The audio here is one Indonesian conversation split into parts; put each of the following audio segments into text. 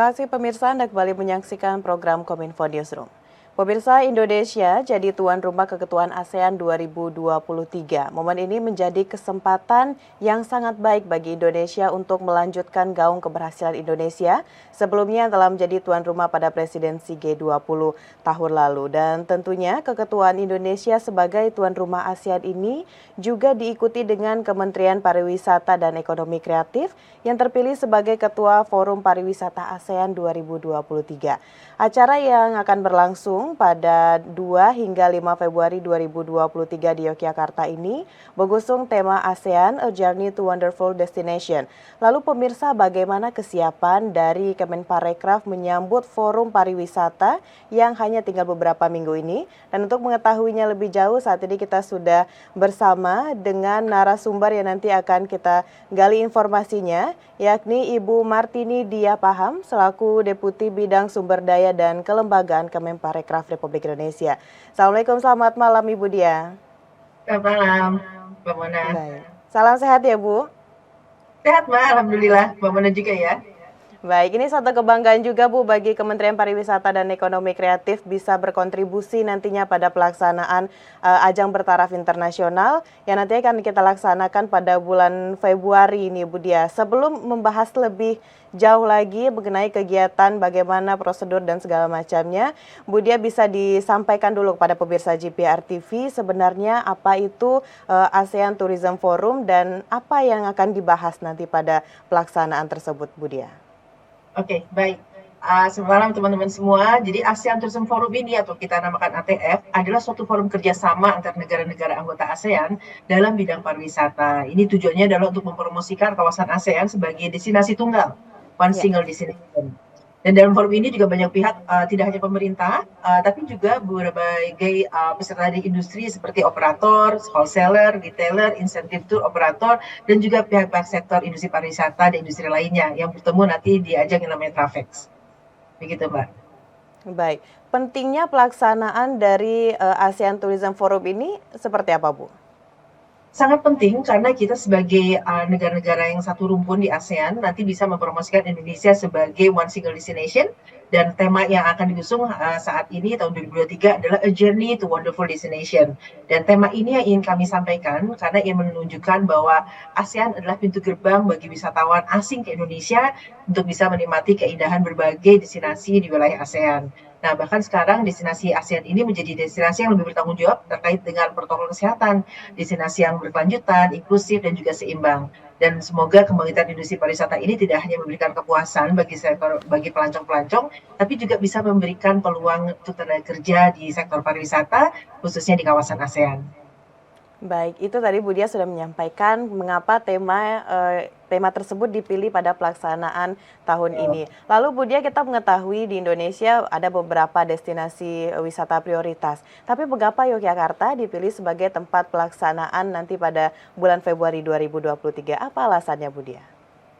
kasih pemirsa, Anda kembali menyaksikan program Kominfo Newsroom. Pemirsa, Indonesia jadi tuan rumah keketuaan ASEAN 2023. Momen ini menjadi kesempatan yang sangat baik bagi Indonesia untuk melanjutkan gaung keberhasilan Indonesia sebelumnya telah menjadi tuan rumah pada presidensi G20 tahun lalu. Dan tentunya keketuaan Indonesia sebagai tuan rumah ASEAN ini juga diikuti dengan Kementerian Pariwisata dan Ekonomi Kreatif yang terpilih sebagai Ketua Forum Pariwisata ASEAN 2023. Acara yang akan berlangsung pada 2 hingga 5 Februari 2023 di Yogyakarta ini mengusung tema ASEAN A Journey to Wonderful Destination. Lalu pemirsa, bagaimana kesiapan dari Kemenparekraf menyambut forum pariwisata yang hanya tinggal beberapa minggu ini? Dan untuk mengetahuinya lebih jauh, saat ini kita sudah bersama dengan narasumber yang nanti akan kita gali informasinya, yakni Ibu Martini Diapaham selaku Deputi Bidang Sumber Daya dan Kelembagaan Kemenparekraf Republik Indonesia. Assalamualaikum, selamat malam Ibu Dia. Selamat malam, Mbak Mona. Baik. Salam sehat ya Bu. Sehat Mbak, Alhamdulillah. Mbak Mona juga ya. Baik, ini satu kebanggaan juga Bu bagi Kementerian Pariwisata dan Ekonomi Kreatif bisa berkontribusi nantinya pada pelaksanaan ajang bertaraf internasional yang nanti akan kita laksanakan pada bulan Februari ini Bu Dia. Sebelum membahas lebih jauh lagi mengenai kegiatan, bagaimana prosedur dan segala macamnya, Bu Dia bisa disampaikan dulu kepada pemirsa GPR TV sebenarnya apa itu ASEAN Tourism Forum dan apa yang akan dibahas nanti pada pelaksanaan tersebut Bu Dia. Oke, baik. Selamat malam teman-teman semua. Jadi ASEAN Tourism Forum ini atau kita namakan ATF adalah suatu forum kerjasama antar negara-negara anggota ASEAN dalam bidang pariwisata. Ini tujuannya adalah untuk mempromosikan kawasan ASEAN sebagai destinasi tunggal, one single destination. Dan dalam forum ini juga banyak pihak, tidak hanya pemerintah, tapi juga berbagai peserta dari industri seperti operator, wholesaler, retailer, insentif tour operator, dan juga pihak-pihak sektor industri pariwisata dan industri lainnya yang bertemu nanti di ajang yang namanya Trafex. Begitu Mbak. Baik, pentingnya pelaksanaan dari ASEAN Tourism Forum ini seperti apa Bu? Sangat penting karena kita sebagai negara-negara yang satu rumpun di ASEAN nanti bisa mempromosikan Indonesia sebagai one single destination, dan tema yang akan diusung saat ini tahun 2023 adalah A Journey to Wonderful Destination. Dan tema ini yang ingin kami sampaikan karena ingin menunjukkan bahwa ASEAN adalah pintu gerbang bagi wisatawan asing ke Indonesia untuk bisa menikmati keindahan berbagai destinasi di wilayah ASEAN. Nah, bahkan sekarang destinasi ASEAN ini menjadi destinasi yang lebih bertanggung jawab terkait dengan protokol kesehatan, destinasi yang berkelanjutan, inklusif, dan juga seimbang. Dan semoga kebangkitan industri pariwisata ini tidak hanya memberikan kepuasan bagi pelancong-pelancong, tapi juga bisa memberikan peluang untuk tenaga kerja di sektor pariwisata, khususnya di kawasan ASEAN. Baik, itu tadi Bu Dia sudah menyampaikan mengapa tema tersebut dipilih pada pelaksanaan tahun ini. Lalu Bu Dia, kita mengetahui di Indonesia ada beberapa destinasi wisata prioritas. Tapi mengapa Yogyakarta dipilih sebagai tempat pelaksanaan nanti pada bulan Februari 2023? Apa alasannya Bu Dia?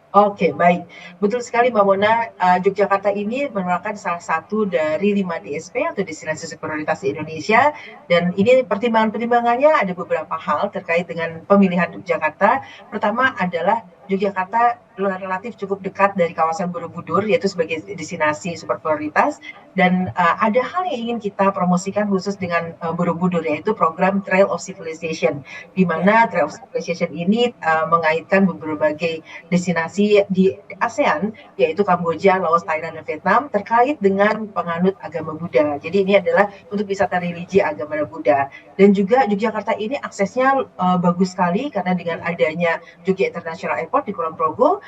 Oke, baik. Betul sekali Mbak Mona, Yogyakarta ini merupakan salah satu dari 5 DSP atau destinasi prioritas di Indonesia, dan ini pertimbangannya ada beberapa hal terkait dengan pemilihan Yogyakarta. Pertama adalah Yogyakarta relatif cukup dekat dari kawasan Borobudur, yaitu sebagai destinasi super prioritas, dan ada hal yang ingin kita promosikan khusus dengan Borobudur, yaitu program Trail of Civilization, di mana Trail of Civilization ini mengaitkan berbagai destinasi di ASEAN, yaitu Kamboja, Laos, Thailand, dan Vietnam, terkait dengan penganut agama Buddha. Jadi ini adalah untuk wisata religi agama Buddha. Dan juga Yogyakarta ini aksesnya bagus sekali karena dengan adanya Jogja International Airport di Kulon Progo,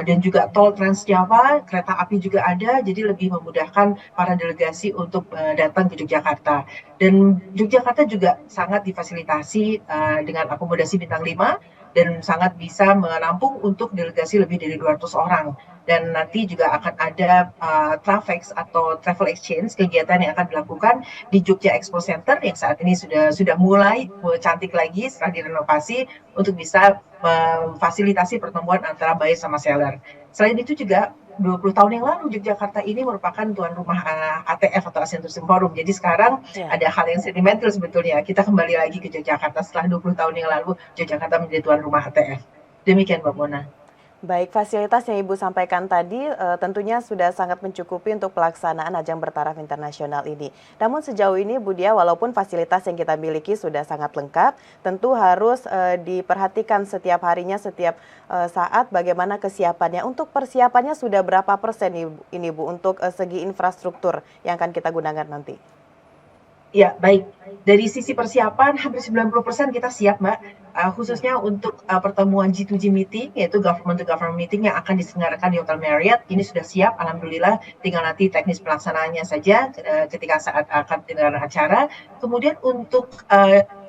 dan juga tol Trans Jawa, kereta api juga ada, jadi lebih memudahkan para delegasi untuk datang ke Yogyakarta. Dan Yogyakarta juga sangat difasilitasi dengan akomodasi bintang 5 dan sangat bisa menampung untuk delegasi lebih dari 200 orang. Dan nanti juga akan ada Trafex atau Travel Exchange, kegiatan yang akan dilakukan di Jogja Expo Center yang saat ini sudah mulai cantik lagi setelah direnovasi untuk bisa memfasilitasi pertemuan antara buyer sama seller. Selain itu juga 20 tahun yang lalu Yogyakarta ini merupakan tuan rumah ATF atau ASEAN Tourism Forum. Jadi sekarang ada hal yang sentimental sebetulnya. Kita kembali lagi ke Yogyakarta setelah 20 tahun yang lalu Yogyakarta menjadi tuan rumah ATF. Demikian Mbak Mona. Baik, fasilitas yang Ibu sampaikan tadi tentunya sudah sangat mencukupi untuk pelaksanaan ajang bertaraf internasional ini. Namun sejauh ini Bu Dia, walaupun fasilitas yang kita miliki sudah sangat lengkap, tentu harus diperhatikan setiap harinya, setiap saat bagaimana kesiapannya. Untuk persiapannya sudah berapa persen ini Bu untuk segi infrastruktur yang akan kita gunakan nanti? Ya, baik. Dari sisi persiapan hampir 90% kita siap, Mbak. Nah, Khususnya untuk pertemuan G2G meeting, yaitu government to government meeting yang akan diselenggarakan di Hotel Marriott, ini sudah siap, alhamdulillah. Tinggal nanti teknis pelaksanaannya saja ketika saat akan digelar acara. Kemudian untuk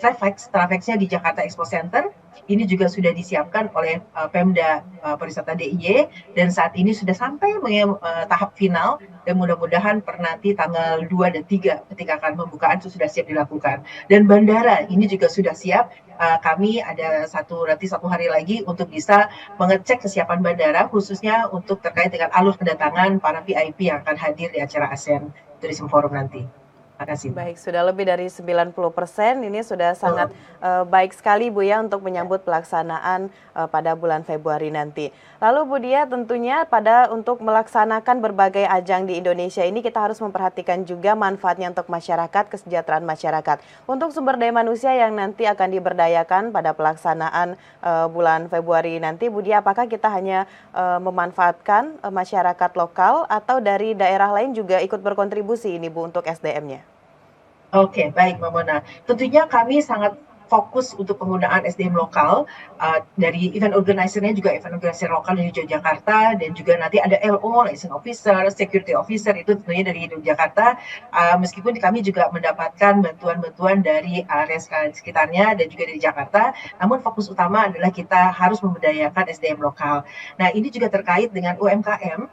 Travex-nya di Jakarta Expo Center, ini juga sudah disiapkan oleh Pemda Pariwisata DIY, dan saat ini sudah sampai tahap final, dan mudah-mudahan per nanti tanggal 2 dan 3 ketika akan pembukaan itu sudah siap dilakukan. Dan bandara ini juga sudah siap. Kami ada nanti satu hari lagi untuk bisa mengecek kesiapan bandara, khususnya untuk terkait dengan alur kedatangan para VIP yang akan hadir di acara ASEAN Tourism Forum nanti. Terima kasih, Mbak. baik, sudah lebih dari 90%, ini sudah sangat baik sekali Bu ya untuk menyambut pelaksanaan pada bulan Februari nanti. Lalu Bu Dia, tentunya untuk melaksanakan berbagai ajang di Indonesia ini kita harus memperhatikan juga manfaatnya untuk masyarakat, kesejahteraan masyarakat. Untuk sumber daya manusia yang nanti akan diberdayakan pada pelaksanaan bulan Februari nanti, Bu Dia, apakah kita hanya memanfaatkan masyarakat lokal atau dari daerah lain juga ikut berkontribusi ini Bu untuk SDM-nya? Oke, baik Mbak Mona. Tentunya kami sangat fokus untuk penggunaan SDM lokal, dari event organizer-nya juga event organizer lokal dari Yogyakarta, dan juga nanti ada LO, license officer, security officer, itu tentunya dari Yogyakarta, meskipun kami juga mendapatkan bantuan-bantuan dari area sekitarnya dan juga dari Jakarta, namun fokus utama adalah kita harus memberdayakan SDM lokal. Nah, ini juga terkait dengan UMKM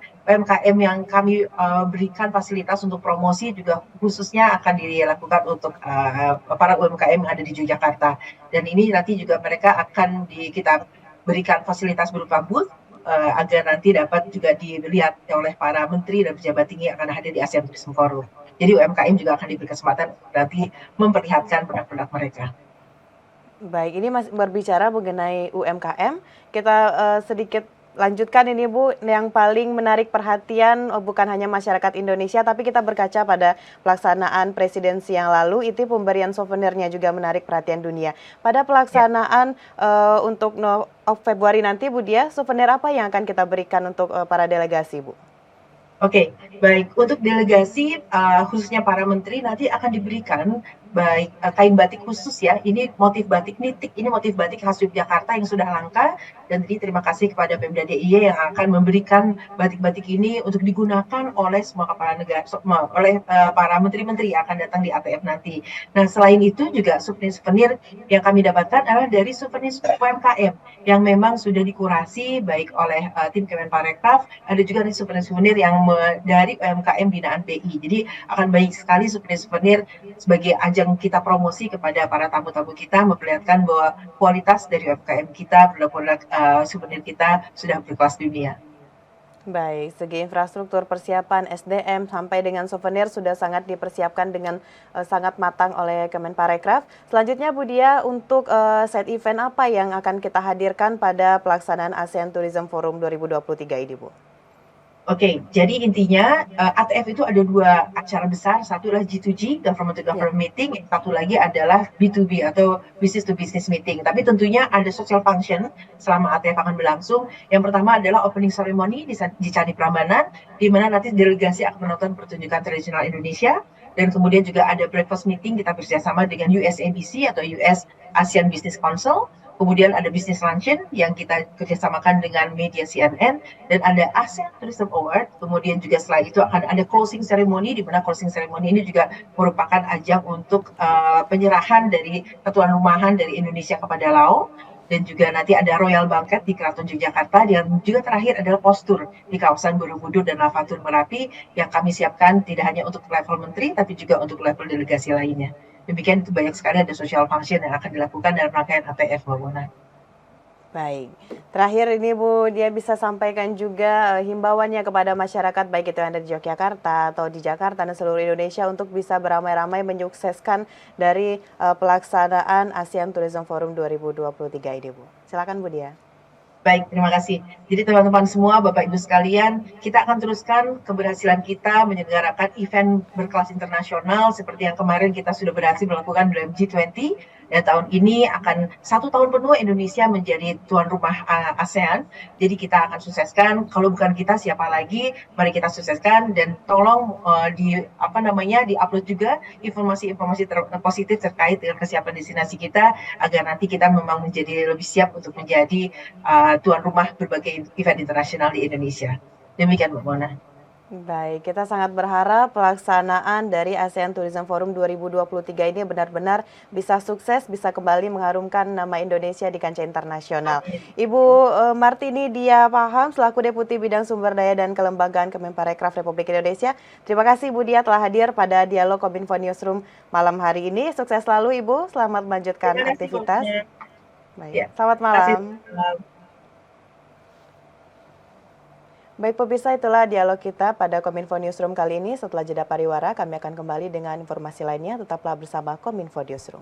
yang kami berikan fasilitas untuk promosi juga khususnya akan dilakukan untuk para UMKM yang ada di Yogyakarta. Dan ini nanti juga mereka akan kita berikan fasilitas berupa booth agar nanti dapat juga dilihat oleh para menteri dan pejabat tinggi yang akan hadir di ASEAN Tourism Forum. Jadi UMKM juga akan diberi kesempatan nanti memperlihatkan produk-produk mereka. Baik, ini masih berbicara mengenai UMKM. Kita sedikit lanjutkan ini Bu, yang paling menarik perhatian bukan hanya masyarakat Indonesia, tapi kita berkaca pada pelaksanaan presidensi yang lalu, itu pemberian souvenirnya juga menarik perhatian dunia. Pada pelaksanaan untuk Februari nanti Bu Dia, souvenir apa yang akan kita berikan untuk para delegasi Bu? Oke, baik. Untuk delegasi, khususnya para menteri, nanti akan diberikan baik kain batik khusus ya. Ini motif batik nitik, ini motif batik khas Yogyakarta yang sudah langka. Dan jadi terima kasih kepada Pemda DIY yang akan memberikan batik-batik ini untuk digunakan oleh semua kepala negara, oleh para menteri-menteri yang akan datang di ATF nanti. Nah, selain itu juga souvenir-souvenir yang kami dapatkan adalah dari souvenir UMKM yang memang sudah dikurasi baik oleh tim Kemenparekraf, ada juga souvenir-souvenir yang dari UMKM binaan BI. Jadi akan baik sekali souvenir-souvenir sebagai ajang kita promosi kepada para tamu-tamu kita, memperlihatkan bahwa kualitas dari UMKM kita, produk-produk souvenir kita sudah berkelas dunia. Baik, segi infrastruktur persiapan SDM sampai dengan souvenir sudah sangat dipersiapkan dengan sangat matang oleh Kemenparekraf. Selanjutnya Bu Dia, untuk side event apa yang akan kita hadirkan pada pelaksanaan ASEAN Tourism Forum 2023 ini Bu? Oke, jadi intinya ATF itu ada dua acara besar, satu adalah G2G, Government to Government Meeting, yang satu lagi adalah B2B atau Business to Business Meeting. Tapi tentunya ada social function selama ATF akan berlangsung. Yang pertama adalah opening ceremony di Candi Prambanan, di mana nanti delegasi akan menonton pertunjukan tradisional Indonesia, dan kemudian juga ada breakfast meeting, kita bekerjasama dengan USABC atau US ASEAN Business Council. Kemudian ada business luncheon yang kita kerjasamakan dengan media CNN, dan ada ASEAN Tourism Award. Kemudian juga setelah itu akan ada closing ceremony, di mana closing ceremony ini juga merupakan ajang untuk penyerahan dari ketuan rumahan dari Indonesia kepada Laos. Dan juga nanti ada Royal Banquet di Keraton Yogyakarta, dan juga terakhir adalah postur di kawasan Borobudur dan Lavatur Merapi yang kami siapkan tidak hanya untuk level menteri, tapi juga untuk level delegasi lainnya. Demikian, itu banyak sekali ada social function yang akan dilakukan dalam rangkaian ATF, Mbak Mona. Baik, terakhir ini Bu Dia bisa sampaikan juga himbauannya kepada masyarakat baik itu yang ada di Yogyakarta atau di Jakarta dan seluruh Indonesia untuk bisa beramai-ramai menyukseskan dari pelaksanaan ASEAN Tourism Forum 2023 ini Bu. Silakan Bu Dia. Baik, terima kasih. Jadi teman-teman semua, Bapak Ibu sekalian, kita akan teruskan keberhasilan kita menyelenggarakan event berkelas internasional seperti yang kemarin kita sudah berhasil melakukan dalam G20, dan tahun ini akan 1 tahun penuh Indonesia menjadi tuan rumah ASEAN. Jadi kita akan sukseskan. Kalau bukan kita siapa lagi? Mari kita sukseskan dan tolong di-upload juga informasi-informasi positif terkait dengan kesiapan destinasi kita agar nanti kita memang menjadi lebih siap untuk menjadi tuan rumah berbagai event internasional di Indonesia. Demikian Mbak Mona. Baik, kita sangat berharap pelaksanaan dari ASEAN Tourism Forum 2023 ini benar-benar bisa sukses, bisa kembali mengharumkan nama Indonesia di kancah internasional. Ibu Martini Dia Paham, selaku Deputi Bidang Sumber Daya dan Kelembagaan Kemenparekraf Republik Indonesia. Terima kasih Bu Dia telah hadir pada Dialog Kominfo Newsroom malam hari ini. Sukses selalu Ibu, selamat melanjutkan aktivitas. Baik, selamat malam. Baik pemirsa, itulah dialog kita pada Kominfo Newsroom kali ini. Setelah jeda pariwara, kami akan kembali dengan informasi lainnya. Tetaplah bersama Kominfo Newsroom.